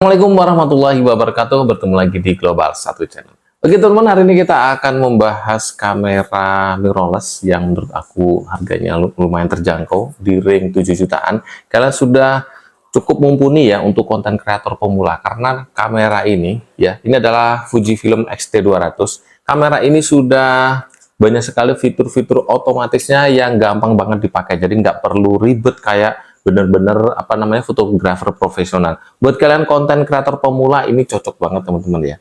Assalamualaikum warahmatullahi wabarakatuh. Bertemu lagi di Global 1 Channel. Oke teman-teman, hari ini kita akan membahas kamera mirrorless yang menurut aku harganya lumayan terjangkau di ring 7 jutaan. Kalian sudah cukup mumpuni ya untuk konten kreator pemula, karena kamera ini ya, ini adalah Fujifilm X-T200. Kamera ini sudah banyak sekali fitur-fitur otomatisnya yang gampang banget dipakai, jadi nggak perlu ribet kayak bener-bener fotografer profesional. Buat kalian konten kreator pemula ini cocok banget teman-teman ya.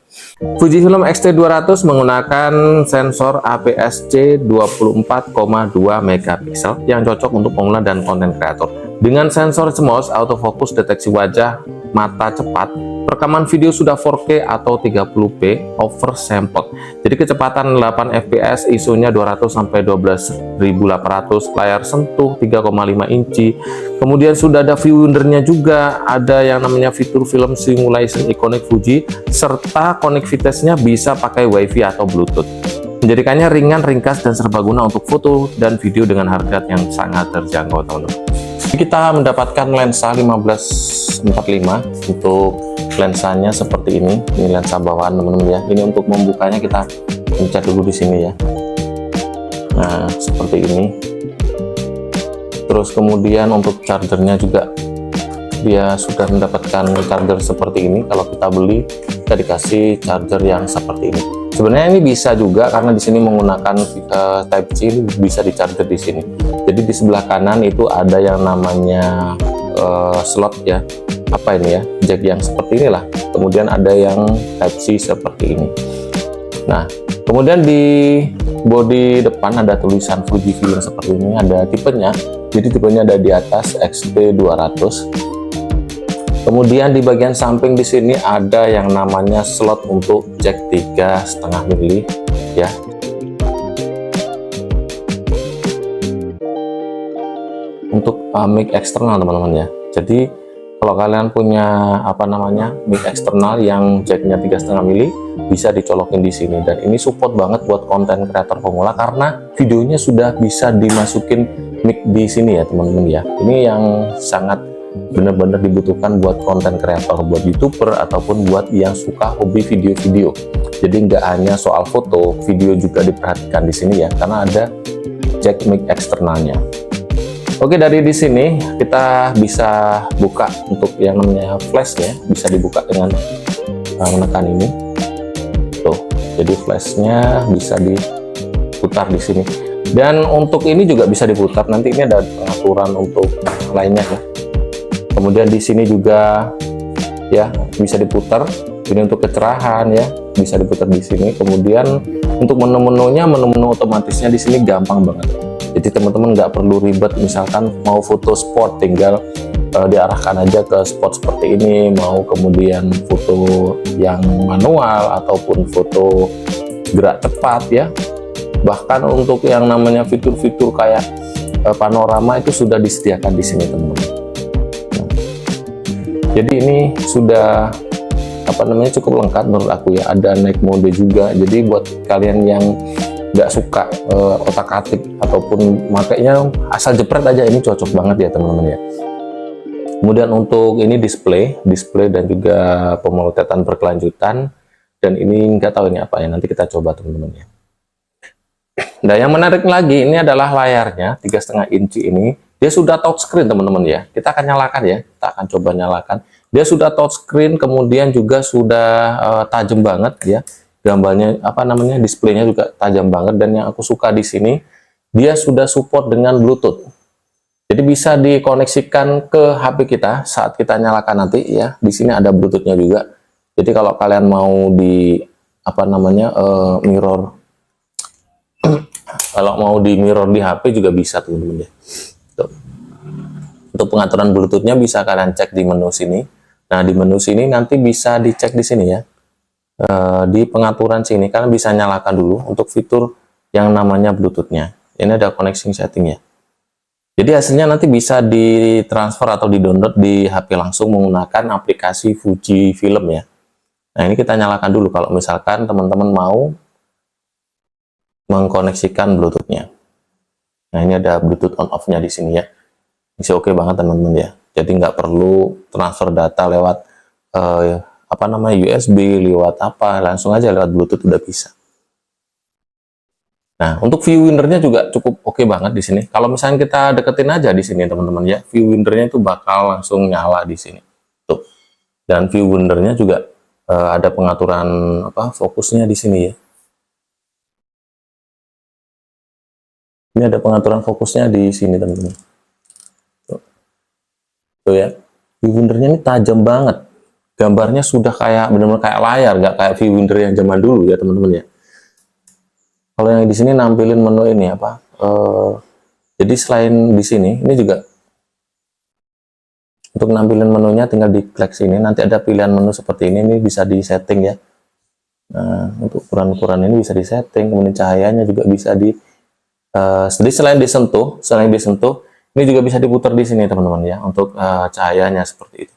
Fujifilm X-T200 menggunakan sensor APS-C 24,2 megapiksel yang cocok untuk pemula dan konten kreator. Dengan sensor CMOS, autofocus, deteksi wajah, mata cepat, rekaman video sudah 4K atau 30p oversampled. Jadi kecepatan 8 fps, ISO-nya 200 sampai 12.800, layar sentuh 3,5 inci. Kemudian sudah ada viewindernya juga, ada yang namanya fitur film simulation iconic Fuji, serta konektivitasnya bisa pakai WiFi atau Bluetooth. Menjadikannya ringan, ringkas, dan serbaguna untuk foto dan video dengan harga yang sangat terjangkau teman-teman. Kita mendapatkan lensa 1545 untuk lensanya seperti ini lensa bawaan teman-teman ya. Ini untuk membukanya kita pencet dulu di sini ya. Nah, seperti ini. Terus kemudian untuk chargernya juga dia sudah mendapatkan charger seperti ini. Kalau kita beli, kita dikasih charger yang seperti ini. Sebenarnya ini bisa juga karena di sini menggunakan Type C, bisa di charger di sini. Jadi di sebelah kanan itu ada yang namanya slot ya. Apa ini ya? Jack yang seperti inilah. Kemudian ada yang Type C seperti ini. Nah, kemudian di bodi depan ada tulisan Fujifilm seperti ini, ada tipenya. Jadi tipenya ada di atas X-T200. Kemudian di bagian samping di sini ada yang namanya slot untuk jack 3,5 mili ya. Untuk mic eksternal teman-teman ya. Jadi kalau kalian punya mic eksternal yang jacknya 3,5 mili, bisa dicolokin di sini, dan ini support banget buat konten kreator pemula karena videonya sudah bisa dimasukin mic di sini ya teman-teman ya. Ini yang sangat benar-benar dibutuhkan buat konten kreator, buat YouTuber ataupun buat yang suka hobi video-video. Jadi nggak hanya soal foto, video juga diperhatikan di sini ya, karena ada jack mic eksternalnya. Oke, dari di sini kita bisa buka untuk yang namanya flash ya, bisa dibuka dengan menekan ini. Tuh, jadi flashnya bisa diputar di sini. Dan untuk ini juga bisa diputar. Nanti ini ada pengaturan untuk lainnya ya. Kemudian di sini juga ya bisa diputar. Ini untuk kecerahan ya, bisa diputar di sini. Kemudian untuk menu-menunya, menu-menu otomatisnya di sini gampang banget. Jadi teman-teman nggak perlu ribet, misalkan mau foto sport tinggal diarahkan aja ke spot seperti ini, mau kemudian foto yang manual ataupun foto gerak cepat ya. Bahkan untuk yang namanya fitur-fitur kayak panorama itu sudah disediakan di sini teman-teman. Jadi ini sudah cukup lengkap menurut aku ya. Ada night mode juga, jadi buat kalian yang nggak suka otak-atik ataupun makanya asal jepret aja, ini cocok banget ya teman-teman ya. Kemudian untuk ini display dan juga pemotretan berkelanjutan, dan ini nggak tahu ini apa ya, nanti kita coba teman-teman ya. Nah, yang menarik lagi ini adalah layarnya 3,5 inci ini. Dia sudah touchscreen teman-teman ya. Kita akan nyalakan ya. Kita akan coba nyalakan. Dia sudah touchscreen, kemudian juga sudah tajam banget ya. Gambarnya displaynya juga tajam banget, dan yang aku suka di sini dia sudah support dengan Bluetooth. Jadi bisa dikoneksikan ke HP kita saat kita nyalakan nanti ya. Di sini ada Bluetoothnya juga. Jadi kalau kalian mau di mirror kalau mau di mirror di HP juga bisa teman-teman ya. Untuk pengaturan Bluetoothnya bisa kalian cek di menu sini. Nah, di menu sini nanti bisa dicek di sini ya. Di pengaturan sini kalian bisa nyalakan dulu untuk fitur yang namanya Bluetoothnya. Ini ada connecting setting ya. Jadi hasilnya nanti bisa ditransfer atau di-download di HP langsung menggunakan aplikasi Fujifilm ya. Nah, ini kita nyalakan dulu kalau misalkan teman-teman mau mengkoneksikan Bluetoothnya. Nah, ini ada Bluetooth on off-nya di sini ya. Bisa oke banget teman-teman ya. Jadi nggak perlu transfer data lewat apa namanya, USB, lewat apa, langsung aja lewat Bluetooth udah bisa. Nah, untuk view windernya juga cukup oke banget di sini. Kalau misalnya kita deketin aja di sini teman-teman ya, view windernya itu bakal langsung nyala di sini. Tuh. Dan view windernya juga ada pengaturan apa fokusnya di sini ya. Ini ada pengaturan fokusnya di sini teman-teman. Tuh ya, view windernya ini tajam banget. Gambarnya sudah kayak benar-benar kayak layar, nggak kayak view winder yang zaman dulu ya teman-teman ya. Kalau yang di sini nampilin menu ini apa? Jadi selain di sini, ini juga untuk nampilin menunya tinggal diklik sini. Nanti ada pilihan menu seperti ini bisa disetting ya. Nah, untuk ukuran-ukuran ini bisa disetting. Kemudian cahayanya juga bisa jadi selain disentuh, ini juga bisa diputar di sini teman-teman ya. Untuk cahayanya seperti itu.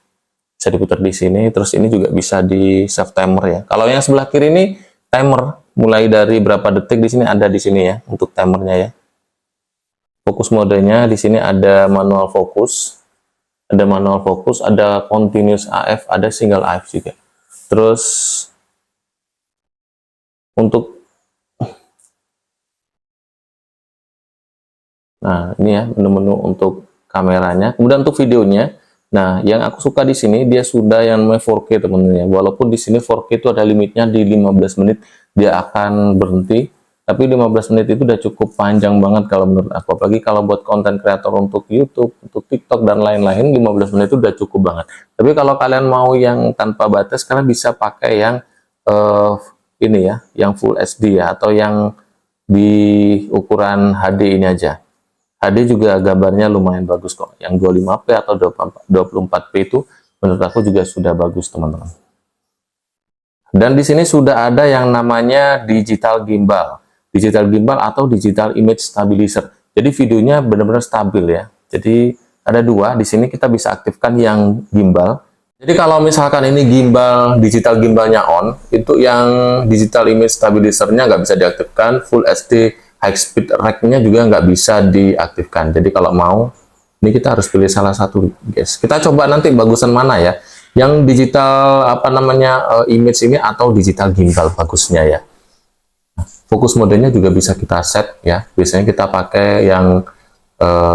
Bisa diputar di sini. Terus ini juga bisa di save timer ya. Kalau yang sebelah kiri ini timer. Mulai dari berapa detik di sini ada di sini ya untuk timernya ya. Fokus modenya di sini ada manual fokus, ada continuous AF, ada single AF juga. Terus untuk nah ini ya menu-menu untuk kameranya. Kemudian untuk videonya, nah yang aku suka di sini dia sudah yang namanya 4K teman-teman ya. Walaupun di sini 4K itu ada limitnya di 15 menit dia akan berhenti, tapi 15 menit itu udah cukup panjang banget kalau menurut aku, apalagi kalau buat konten kreator untuk YouTube, untuk TikTok dan lain-lain, 15 menit itu udah cukup banget. Tapi kalau kalian mau yang tanpa batas, kalian bisa pakai yang ini ya, yang Full HD ya, atau yang di ukuran HD ini aja. HD juga gambarnya lumayan bagus kok, yang 25p atau 24p itu menurut aku juga sudah bagus teman-teman. Dan di sini sudah ada yang namanya digital gimbal atau digital image stabilizer. Jadi videonya benar-benar stabil ya. Jadi ada dua, di sini kita bisa aktifkan yang gimbal. Jadi kalau misalkan ini digital gimbalnya on, itu yang digital image stabilizer-nya nggak bisa diaktifkan, full HD high speed rack-nya juga nggak bisa diaktifkan. Jadi kalau mau, ini kita harus pilih salah satu guys. Kita coba nanti bagusan mana ya, yang digital apa namanya image ini atau digital gimbal bagusnya ya. Fokus modenya juga bisa kita set ya, biasanya kita pakai yang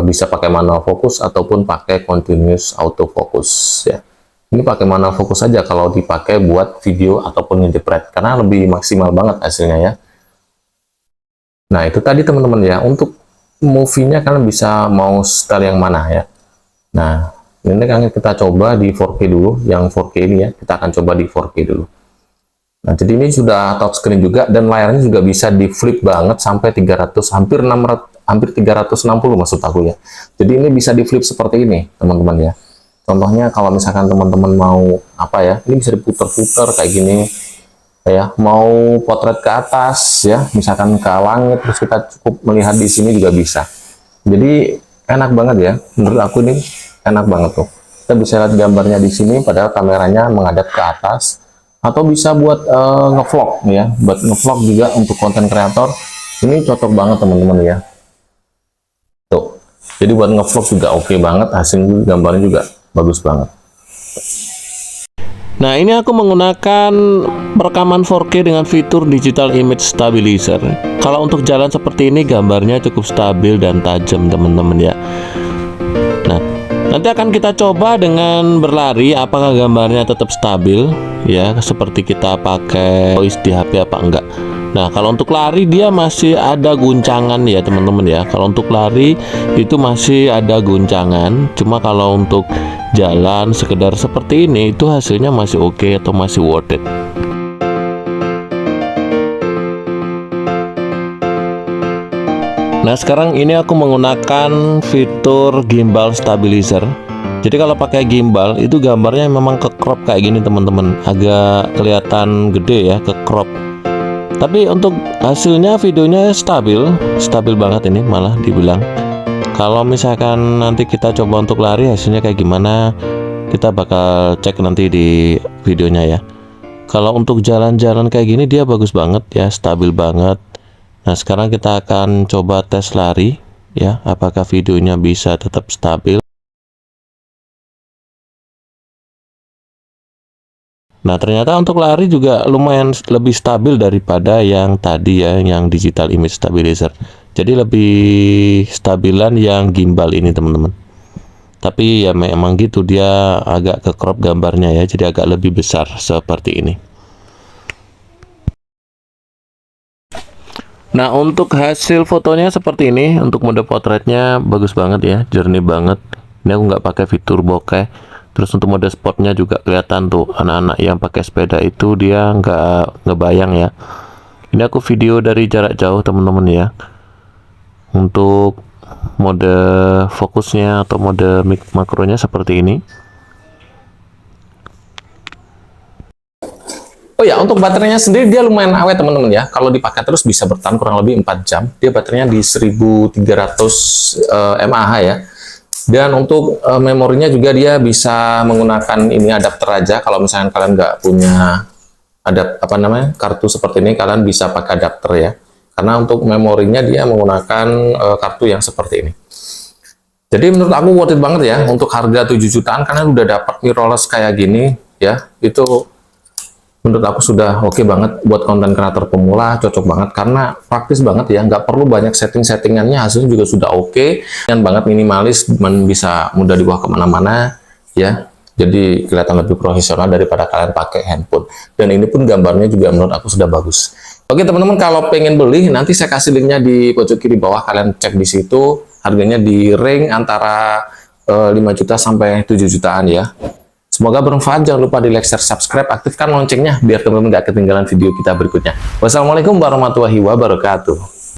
bisa pakai manual fokus ataupun pakai continuous autofocus ya. Ini pakai manual fokus saja kalau dipakai buat video ataupun ngejepret, karena lebih maksimal banget hasilnya ya. Nah itu tadi teman-teman ya, untuk movie-nya kalian bisa mau style yang mana ya. Nah ini kan kita coba di 4K dulu, yang 4K ini ya, kita akan coba di 4K dulu. Nah, jadi ini sudah touchscreen juga, dan layarnya juga bisa di flip banget sampai 300, hampir 360 maksud aku ya. Jadi ini bisa di flip seperti ini, teman-teman ya. Contohnya kalau misalkan teman-teman mau apa ya, ini bisa diputar-putar kayak gini, ya. Mau potret ke atas ya, misalkan ke langit, terus kita cukup melihat di sini juga bisa. Jadi enak banget ya, menurut aku ini enak banget tuh. Kita bisa lihat gambarnya di sini, padahal kameranya menghadap ke atas. Atau bisa buat ngevlog ya, buat ngevlog juga untuk konten kreator. Ini cocok banget teman-teman ya. Tuh, jadi buat ngevlog juga oke banget, hasil gambarnya juga bagus banget. Nah, ini aku menggunakan rekaman 4K dengan fitur digital image stabilizer. Kalau untuk jalan seperti ini gambarnya cukup stabil dan tajam teman-teman ya. Nah, nanti akan kita coba dengan berlari apakah gambarnya tetap stabil ya, seperti kita pakai voice di HP apa enggak. Nah, kalau untuk lari dia masih ada guncangan ya teman-teman ya. Kalau untuk lari itu masih ada guncangan. Cuma kalau untuk jalan sekedar seperti ini itu hasilnya masih oke atau masih worth it. Nah, sekarang ini aku menggunakan fitur gimbal stabilizer. Jadi kalau pakai gimbal itu gambarnya memang ke crop kayak gini teman-teman, agak kelihatan gede ya, ke crop. Tapi untuk hasilnya videonya stabil banget ini malah dibilang. Kalau misalkan nanti kita coba untuk lari hasilnya kayak gimana, kita bakal cek nanti di videonya ya. Kalau untuk jalan-jalan kayak gini dia bagus banget ya, stabil banget. Nah, sekarang kita akan coba tes lari ya, apakah videonya bisa tetap stabil. Nah, ternyata untuk lari juga lumayan lebih stabil daripada yang tadi ya, yang digital image stabilizer. Jadi lebih stabilan yang gimbal ini teman-teman. Tapi ya memang gitu, dia agak ke crop gambarnya ya, jadi agak lebih besar seperti ini. Nah, untuk hasil fotonya seperti ini. Untuk mode potretnya bagus banget ya, jernih banget. Ini aku nggak pakai fitur bokeh. Terus untuk mode spotnya juga kelihatan tuh, anak-anak yang pakai sepeda itu dia nggak ngebayang ya. Ini aku video dari jarak jauh teman-teman ya. Untuk mode fokusnya atau mode makronya seperti ini. Oh ya, untuk baterainya sendiri dia lumayan awet teman-teman ya. Kalau dipakai terus bisa bertahan kurang lebih 4 jam. Dia baterainya di 1300 mAh ya. Dan untuk memorinya juga dia bisa menggunakan ini adapter aja. Kalau misalnya kalian nggak punya kartu seperti ini, kalian bisa pakai adapter ya. Karena untuk memorinya dia menggunakan kartu yang seperti ini. Jadi menurut aku worth it banget ya. Untuk harga 7 jutaan kalian udah dapat mirrorless kayak gini ya. Itu menurut aku sudah oke banget buat konten kreator pemula, cocok banget karena praktis banget ya, nggak perlu banyak settingannya, hasilnya juga sudah oke, dan banget minimalis dan bisa mudah dibawa kemana-mana ya, jadi kelihatan lebih profesional daripada kalian pakai handphone. Dan ini pun gambarnya juga menurut aku sudah bagus. Oke teman-teman, kalau pengen beli nanti saya kasih linknya di pojok kiri bawah, kalian cek di situ, harganya di range antara 5 juta sampai 7 jutaan ya. Semoga bermanfaat, jangan lupa di like, share, subscribe, aktifkan loncengnya biar teman-teman gak ketinggalan video kita berikutnya. Wassalamualaikum warahmatullahi wabarakatuh.